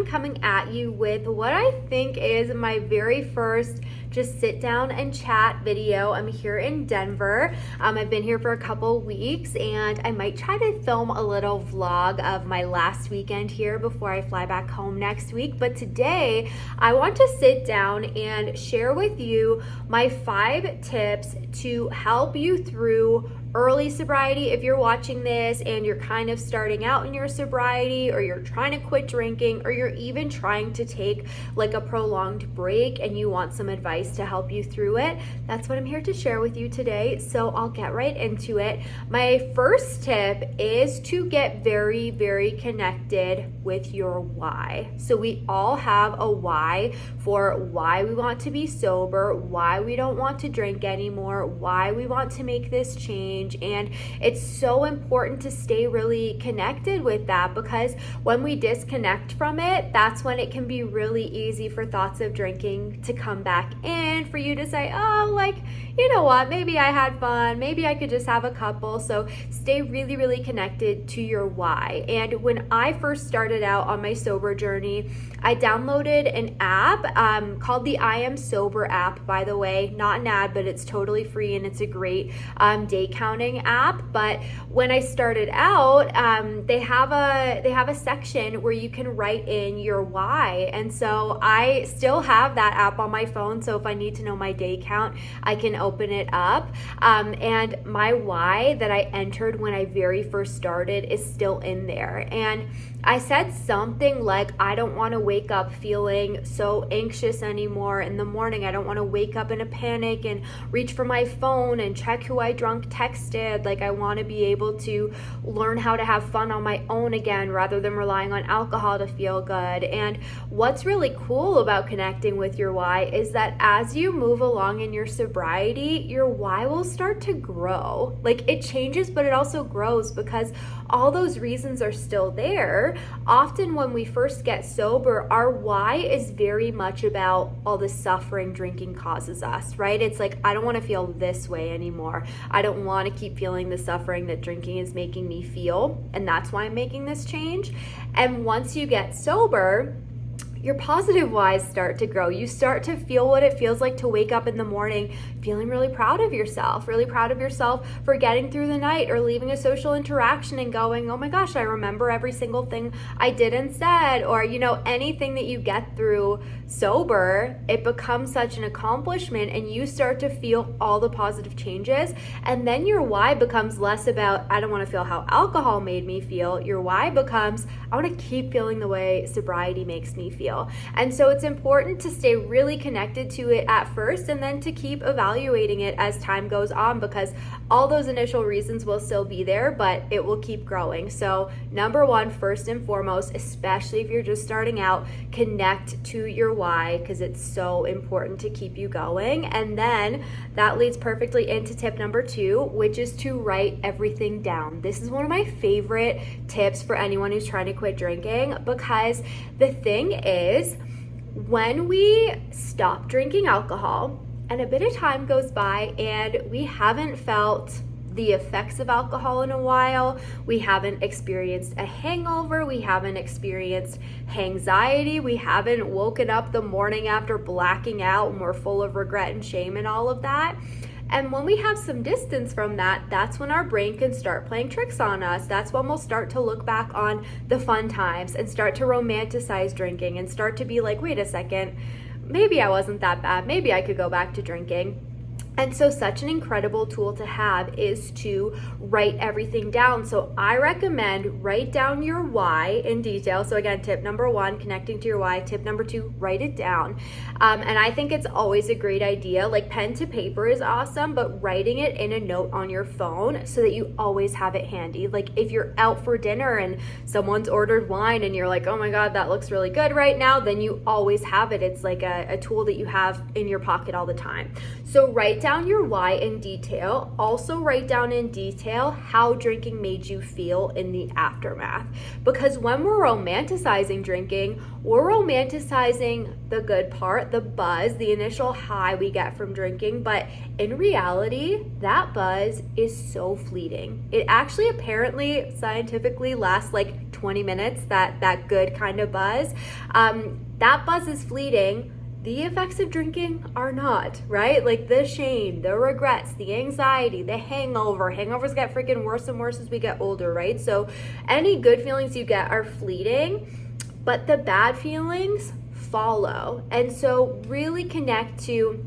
am coming at you with what I think is my very first just sit down and chat video. I'm here in Denver. I've been here for a couple weeks, and I might try to film a little vlog of my last weekend here before I fly back home next week. But today I want to sit down and share with you my 5 tips to help you through early sobriety. If you're watching this and you're kind of starting out in your sobriety, or you're trying to quit drinking, or you're even trying to take like a prolonged break and you want some advice to help you through it, that's what I'm here to share with you today. So I'll get right into it. My first tip is to get very, very connected with your why. So we all have a why for why we want to be sober, why we don't want to drink anymore, why we want to make this change. And it's so important to stay really connected with that, because when we disconnect from it, that's when it can be really easy for thoughts of drinking to come back in, for you to say, oh, like, you know what, maybe I had fun, maybe I could just have a couple. So stay really, really connected to your why. And when I first started out on my sober journey, I downloaded an app called the I Am Sober app, by the way, not an ad, but it's totally free and it's a great day counting app. But when I started out, they have a section where you can write in your why. And so I still have that app on my phone. So if I need to know my day count, I can open it up. And my why that I entered when I very first started is still in there. And I said something like, I don't want to wake up feeling so anxious anymore in the morning. I don't want to wake up in a panic and reach for my phone and check who I drunk texted. Like, I want to be able to learn how to have fun on my own again, rather than relying on alcohol to feel good. And what's really cool about connecting with your why is that as you move along in your sobriety, your why will start to grow. Like, it changes, but it also grows, because all those reasons are still there. Often when we first get sober, our why is very much about all the suffering drinking causes us, right? It's like, I don't want to feel this way anymore. I don't want to keep feeling the suffering that drinking is making me feel, and that's why I'm making this change. And once you get sober, your positive whys start to grow. You start to feel what it feels like to wake up in the morning feeling really proud of yourself for getting through the night, or leaving a social interaction and going, oh my gosh, I remember every single thing I did and said. Or, you know, anything that you get through sober, it becomes such an accomplishment, and you start to feel all the positive changes. And then your why becomes less about, I don't want to feel how alcohol made me feel. Your why becomes, I want to keep feeling the way sobriety makes me feel. And so it's important to stay really connected to it at first, and then to keep evaluating it as time goes on, because all those initial reasons will still be there, but it will keep growing. So number 1, first and foremost, especially if you're just starting out, connect to your why, because it's so important to keep you going. And then that leads perfectly into tip number 2, which is to write everything down. This is one of my favorite tips for anyone who's trying to quit drinking, because the thing is, when we stop drinking alcohol and a bit of time goes by and we haven't felt the effects of alcohol in a while, we haven't experienced a hangover, we haven't experienced anxiety, we haven't woken up the morning after blacking out and we're full of regret and shame and all of that. And when we have some distance from that, that's when our brain can start playing tricks on us. That's when we'll start to look back on the fun times and start to romanticize drinking and start to be like, wait a second, maybe I wasn't that bad. Maybe I could go back to drinking. And so such an incredible tool to have is to write everything down. So I recommend write down your why in detail. So again, tip number 1, connecting to your why. Tip number 2, write it down. And I think it's always a great idea. Like, pen to paper is awesome, but writing it in a note on your phone so that you always have it handy. Like, if you're out for dinner and someone's ordered wine and you're like, oh my God, that looks really good right now, then you always have it. It's like a tool that you have in your pocket all the time. So write down your why in detail. Also write down in detail how drinking made you feel in the aftermath. Because when we're romanticizing drinking, we're romanticizing the good part, the buzz, the initial high we get from drinking. But in reality, that buzz is so fleeting. It actually apparently scientifically lasts like 20 minutes, that good kind of buzz. That buzz is fleeting. The effects of drinking are not, right? Like the shame, the regrets, the anxiety, the hangover. Hangovers get freaking worse and worse as we get older, right? So any good feelings you get are fleeting, but the bad feelings follow. And so really connect to,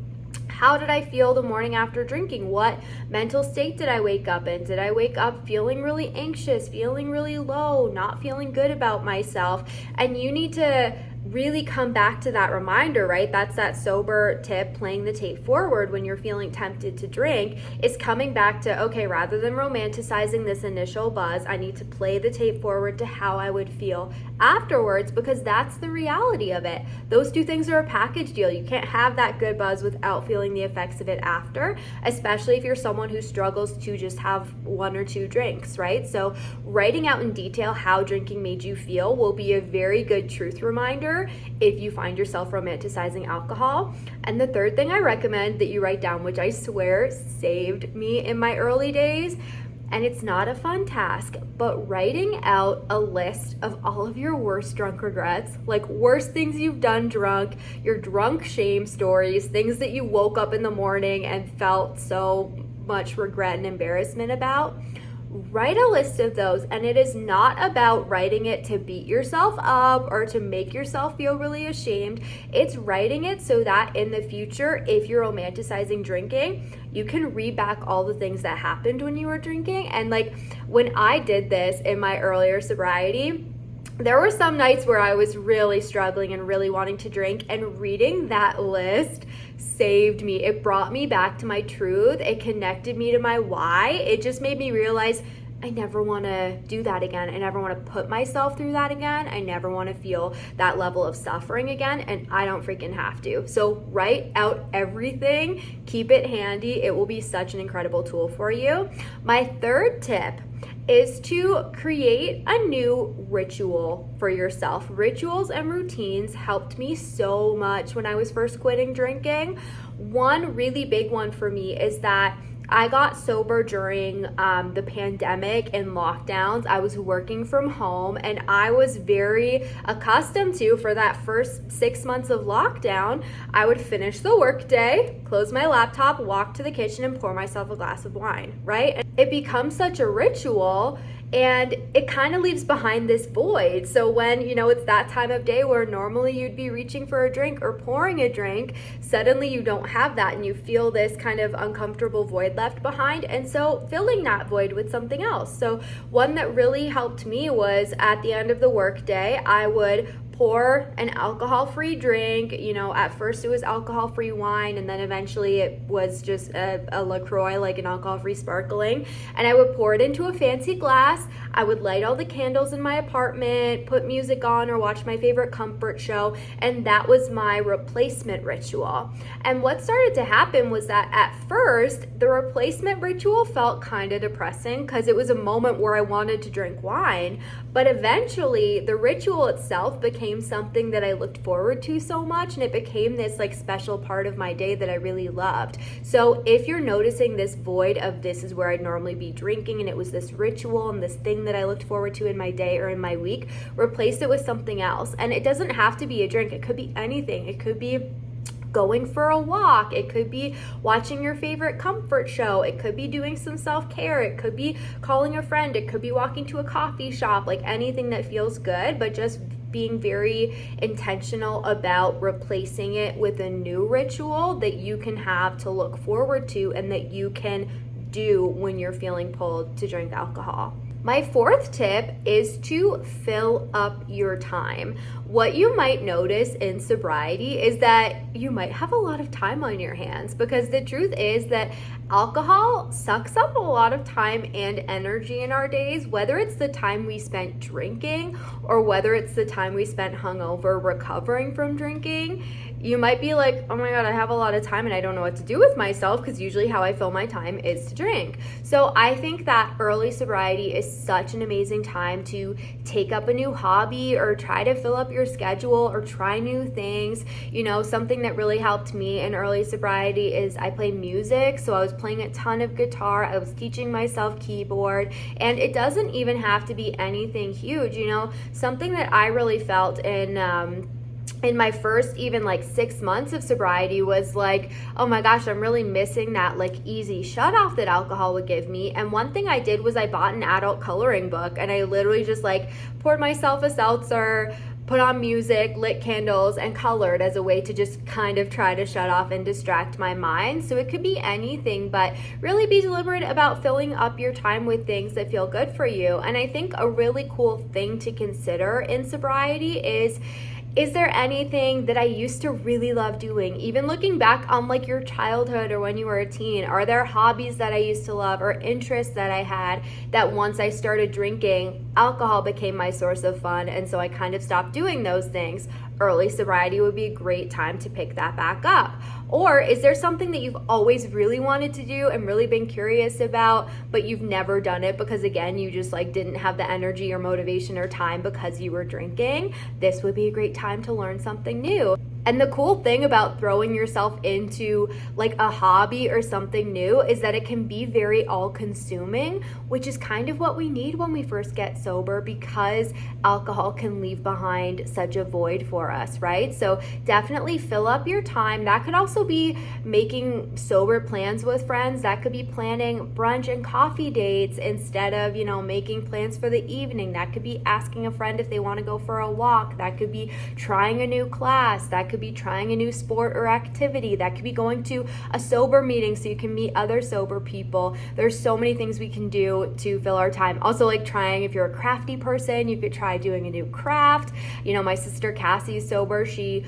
how did I feel the morning after drinking? What mental state did I wake up in? Did I wake up feeling really anxious, feeling really low, not feeling good about myself? And you need to really come back to that reminder, right? That's that sober tip, playing the tape forward when you're feeling tempted to drink, is coming back to, okay, rather than romanticizing this initial buzz, I need to play the tape forward to how I would feel afterwards, because that's the reality of it. Those two things are a package deal. You can't have that good buzz without feeling the effects of it after, especially if you're someone who struggles to just have one or two drinks, right? So writing out in detail how drinking made you feel will be a very good truth reminder if you find yourself romanticizing alcohol. And the third thing I recommend that you write down, which I swear saved me in my early days, and it's not a fun task, but writing out a list of all of your worst drunk regrets, like worst things you've done drunk, your drunk shame stories, things that you woke up in the morning and felt so much regret and embarrassment about. Write a list of those, and it is not about writing it to beat yourself up or to make yourself feel really ashamed. It's writing it so that in the future, if you're romanticizing drinking, you can read back all the things that happened when you were drinking. And like when I did this in my earlier sobriety, there were some nights where I was really struggling and really wanting to drink, and reading that list saved me. It brought me back to my truth. It connected me to my why. It just made me realize I never want to do that again. I never want to put myself through that again. I never want to feel that level of suffering again, and I don't freaking have to. So write out everything. Keep it handy. It will be such an incredible tool for you. My third tip is to create a new ritual for yourself. Rituals and routines helped me so much when I was first quitting drinking. One really big one for me is that I got sober during the pandemic and lockdowns. I was working from home, and I was very accustomed to, for that first 6 months of lockdown, I would finish the workday, close my laptop, walk to the kitchen, and pour myself a glass of wine, right? And it becomes such a ritual, and it kind of leaves behind this void. So when, it's that time of day where normally you'd be reaching for a drink or pouring a drink, suddenly you don't have that, and you feel this kind of uncomfortable void left behind. And so filling that void with something else. So one that really helped me was at the end of the workday, I would pour an alcohol-free drink. At first it was alcohol-free wine, and then eventually it was just a LaCroix, like an alcohol-free sparkling. And I would pour it into a fancy glass. I would light all the candles in my apartment, put music on, or watch my favorite comfort show. And that was my replacement ritual. And what started to happen was that at first, the replacement ritual felt kind of depressing because it was a moment where I wanted to drink wine. But eventually, the ritual itself became something that I looked forward to so much, and it became this like special part of my day that I really loved. So if you're noticing this void of, this is where I'd normally be drinking, and it was this ritual and this thing that I looked forward to in my day or in my week, replace it with something else. And it doesn't have to be a drink. It could be anything. It could be going for a walk. It could be watching your favorite comfort show. It could be doing some self-care. It could be calling a friend. It could be walking to a coffee shop, like anything that feels good, but just being very intentional about replacing it with a new ritual that you can have to look forward to and that you can do when you're feeling pulled to drink alcohol. My fourth tip is to fill up your time. What you might notice in sobriety is that you might have a lot of time on your hands, because the truth is that alcohol sucks up a lot of time and energy in our days, whether it's the time we spent drinking or whether it's the time we spent hungover recovering from drinking. you might be like, oh my God, I have a lot of time and I don't know what to do with myself, because usually how I fill my time is to drink. So I think that early sobriety is such an amazing time to take up a new hobby or try to fill up your schedule or try new things. You know, something that really helped me in early sobriety is I play music. So I was playing a ton of guitar. I was teaching myself keyboard, and it doesn't even have to be anything huge. You know, something that I really felt in my first even like 6 months of sobriety was like, oh my gosh, I'm really missing that like easy shut off that alcohol would give me. And one thing I did was I bought an adult coloring book, and I literally just like poured myself a seltzer, put on music, lit candles, and colored as a way to just kind of try to shut off and distract my mind. So it could be anything, but really be deliberate about filling up your time with things that feel good for you. And I think a really cool thing to consider in sobriety is there anything that I used to really love doing? Even looking back on like your childhood or when you were a teen, are there hobbies that I used to love or interests that I had that once I started drinking, alcohol became my source of fun, and so I kind of stopped doing those things? Early sobriety would be a great time to pick that back up. Or is there something that you've always really wanted to do and really been curious about, but you've never done it because again, you just like didn't have the energy or motivation or time because you were drinking? This would be a great time to learn something new. And the cool thing about throwing yourself into like a hobby or something new is that it can be very all-consuming, which is kind of what we need when we first get sober, because alcohol can leave behind such a void for us, right? So definitely fill up your time. That could also be making sober plans with friends. That could be planning brunch and coffee dates instead of, you know, making plans for the evening. That could be asking a friend if they want to go for a walk. That could be trying a new class. That could be trying a new sport or activity. That could be going to a sober meeting so you can meet other sober people. There's so many things we can do to fill our time. Also, like trying, if you're a crafty person, you could try doing a new craft. You know, my sister Cassie's sober. She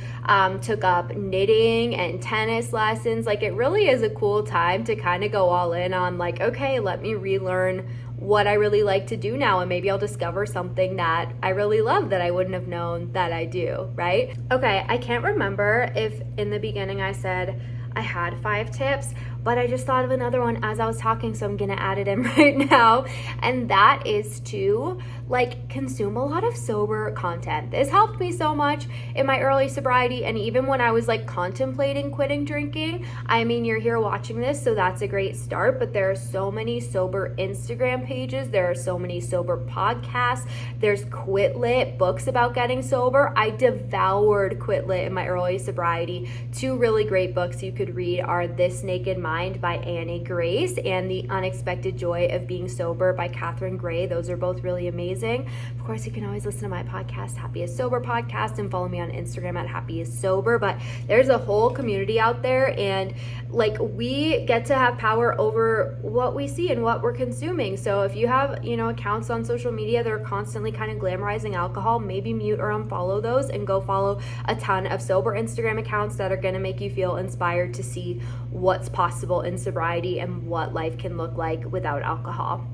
took up knitting and tennis lessons. Like, it really is a cool time to kind of go all in on like, okay, let me relearn what I really like to do now, and maybe I'll discover something that I really love that I wouldn't have known that I do, right? Okay, I can't remember if in the beginning I said I had 5 tips, but I just thought of another one as I was talking, so I'm gonna add it in right now, and that is to like consume a lot of sober content. This helped me so much in my early sobriety, and even when I was like contemplating quitting drinking. I mean, you're here watching this, so that's a great start, but there are so many sober Instagram pages, there are so many sober podcasts, there's Quit Lit, books about getting sober. I devoured Quit Lit in my early sobriety. 2 really great books you could read are This Naked Mind by Annie Grace and The Unexpected Joy of Being Sober by Catherine Gray. Those are both really amazing. Of course, you can always listen to my podcast, Happiest Sober Podcast, and follow me on Instagram at Happiest Sober. But there's a whole community out there, and like we get to have power over what we see and what we're consuming. So if you have, you know, accounts on social media that are constantly kind of glamorizing alcohol, maybe mute or unfollow those and go follow a ton of sober Instagram accounts that are going to make you feel inspired to see what's possible in sobriety and what life can look like without alcohol.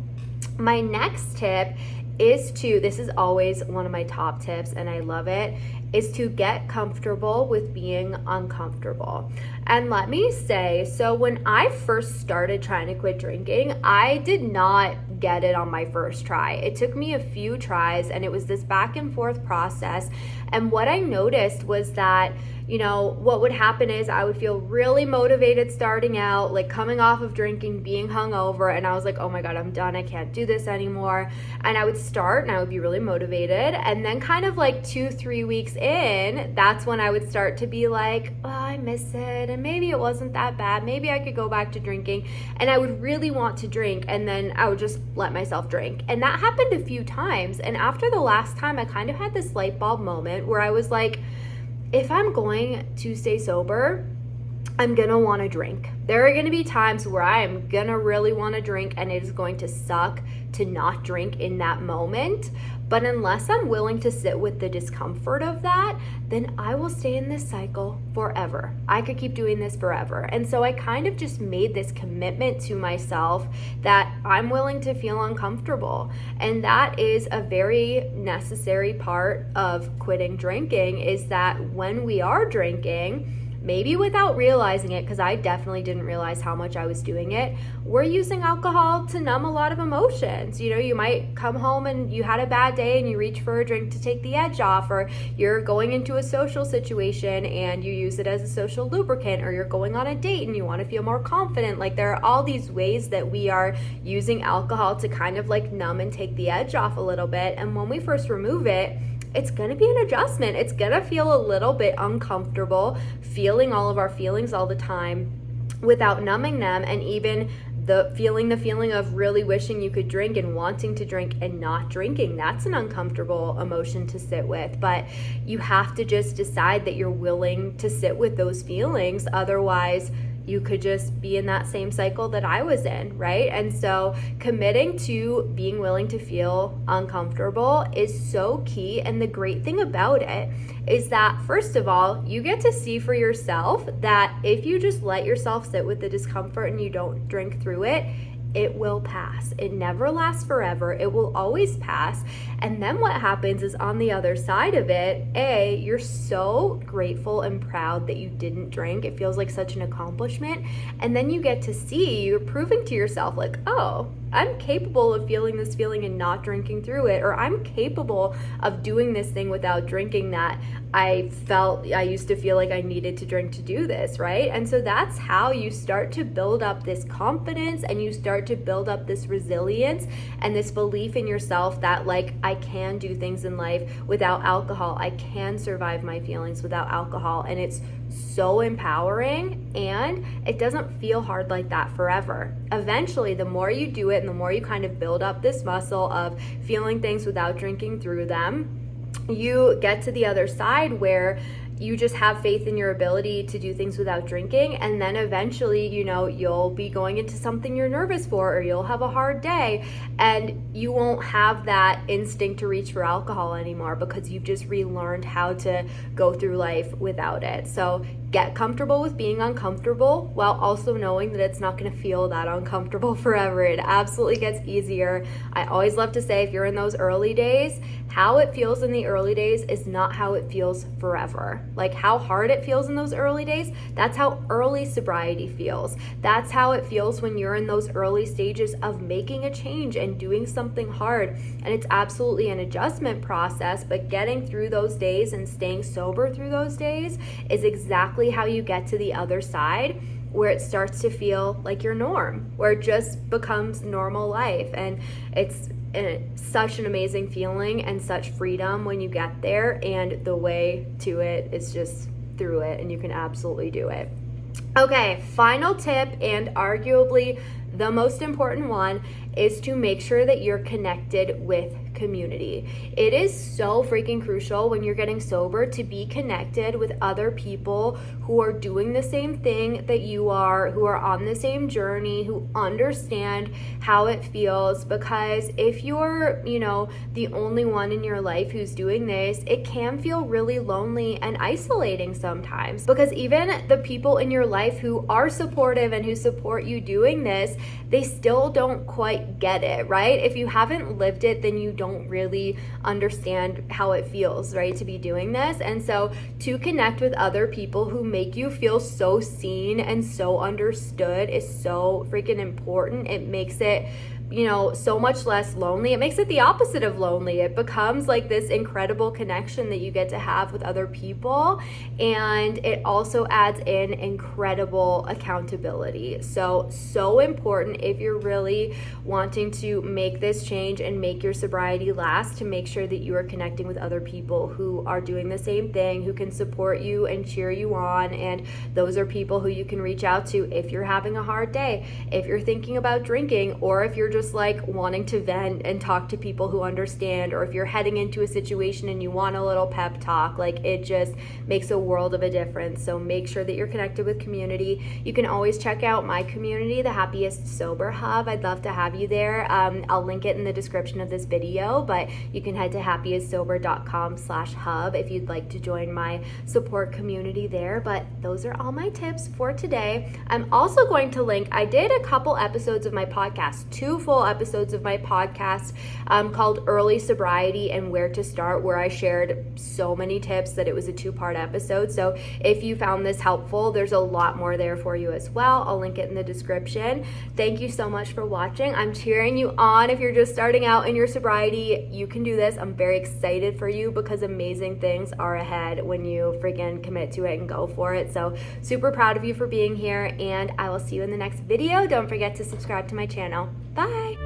My next tip is this is always one of my top tips and I love it, is to get comfortable with being uncomfortable. And let me say, so when I first started trying to quit drinking, I did not get it on my first try. It took me a few tries, and it was this back and forth process. And what I noticed was that, you know, what would happen is I would feel really motivated starting out, like coming off of drinking, being hungover, and I was like, oh my God, I'm done. I can't do this anymore. And I would start and I would be really motivated. And then kind of like 2-3 weeks in, that's when I would start to be like, oh, I miss it. And maybe it wasn't that bad. Maybe I could go back to drinking. And I would really want to drink. And then I would just let myself drink. And that happened a few times. And after the last time, I kind of had this light bulb moment where I was like, if I'm going to stay sober, I'm gonna want to drink. There are going to be times where I am going to really want to drink and it is going to suck to not drink in that moment. But unless I'm willing to sit with the discomfort of that, then I will stay in this cycle forever. I could keep doing this forever. And so I kind of just made this commitment to myself that I'm willing to feel uncomfortable. And that is a very necessary part of quitting drinking, is that when we are drinking, maybe without realizing it, because I definitely didn't realize how much I was doing it, we're using alcohol to numb a lot of emotions. You know, you might come home and you had a bad day and you reach for a drink to take the edge off, or you're going into a social situation and you use it as a social lubricant, or you're going on a date and you want to feel more confident. Like, there are all these ways that we are using alcohol to kind of like numb and take the edge off a little bit. And when we first remove it, it's going to be an adjustment. It's going to feel a little bit uncomfortable feeling all of our feelings all the time without numbing them, and even the feeling of really wishing you could drink and wanting to drink and not drinking. That's an uncomfortable emotion to sit with, but you have to just decide that you're willing to sit with those feelings. Otherwise, you could just be in that same cycle that I was in, right? And so committing to being willing to feel uncomfortable is so key. And the great thing about it is that, first of all, you get to see for yourself that if you just let yourself sit with the discomfort and you don't drink through it, it will pass. It never lasts forever. It will always pass. And then what happens is, on the other side of it, you're so grateful and proud that you didn't drink. It feels like such an accomplishment. And then you get to see, you're proving to yourself like, oh, I'm capable of feeling this feeling and not drinking through it, or I'm capable of doing this thing without drinking that I used to feel like I needed to drink to do this, right? And so that's how you start to build up this confidence, and you start to build up this resilience and this belief in yourself that, like, I can do things in life without alcohol. I can survive my feelings without alcohol. And it's so empowering, and it doesn't feel hard like that forever. Eventually, the more you do it and the more you kind of build up this muscle of feeling things without drinking through them, you get to the other side where you just have faith in your ability to do things without drinking. And then eventually, you know, you'll be going into something you're nervous for, or you'll have a hard day, and you won't have that instinct to reach for alcohol anymore, because you've just relearned how to go through life without it. So get comfortable with being uncomfortable, while also knowing that it's not going to feel that uncomfortable forever. It absolutely gets easier. I always love to say, if you're in those early days, how it feels in the early days is not how it feels forever. Like, how hard it feels in those early days, that's how early sobriety feels. That's how it feels when you're in those early stages of making a change and doing something hard. And it's absolutely an adjustment process, but getting through those days and staying sober through those days is exactly how you get to the other side, where it starts to feel like your norm, where it just becomes normal life. And it's such an amazing feeling and such freedom when you get there, and the way to it is just through it, and you can absolutely do it. Okay, final tip, and arguably the most important one, is to make sure that you're connected with community. It is so freaking crucial when you're getting sober to be connected with other people who are doing the same thing that you are, who are on the same journey, who understand how it feels. Because if you're, the only one in your life who's doing this, it can feel really lonely and isolating sometimes. Because even the people in your life who are supportive and who support you doing this, they still don't quite get it, right? If you haven't lived it, then you don't really understand how it feels, right, to be doing this. And so to connect with other people who make you feel so seen and so understood is so freaking important. It makes it so much less lonely. It makes it the opposite of lonely. It becomes like this incredible connection that you get to have with other people. And it also adds in incredible accountability. So important if you're really wanting to make this change and make your sobriety last, to make sure that you are connecting with other people who are doing the same thing, who can support you and cheer you on. And those are people who you can reach out to if you're having a hard day, if you're thinking about drinking, or if you're just just like wanting to vent and talk to people who understand, or if you're heading into a situation and you want a little pep talk, like it just makes a world of a difference. So make sure that you're connected with community. You can always check out my community, the Happiest Sober Hub. I'd love to have you there. I'll link it in the description of this video, but you can head to happiestsober.com/hub if you'd like to join my support community there. But those are all my tips for today. I'm also going to link, I did a couple episodes of my podcast, 2 full episodes of my podcast called Early Sobriety and Where to Start, where I shared so many tips that it was a 2-part episode. So if you found this helpful, there's a lot more there for you as well. I'll link it in the description. Thank you so much for watching. I'm cheering you on. If you're just starting out in your sobriety, you can do this. I'm very excited for you because amazing things are ahead when you freaking commit to it and go for it. So super proud of you for being here, and I will see you in the next video. Don't forget to subscribe to my channel. Bye.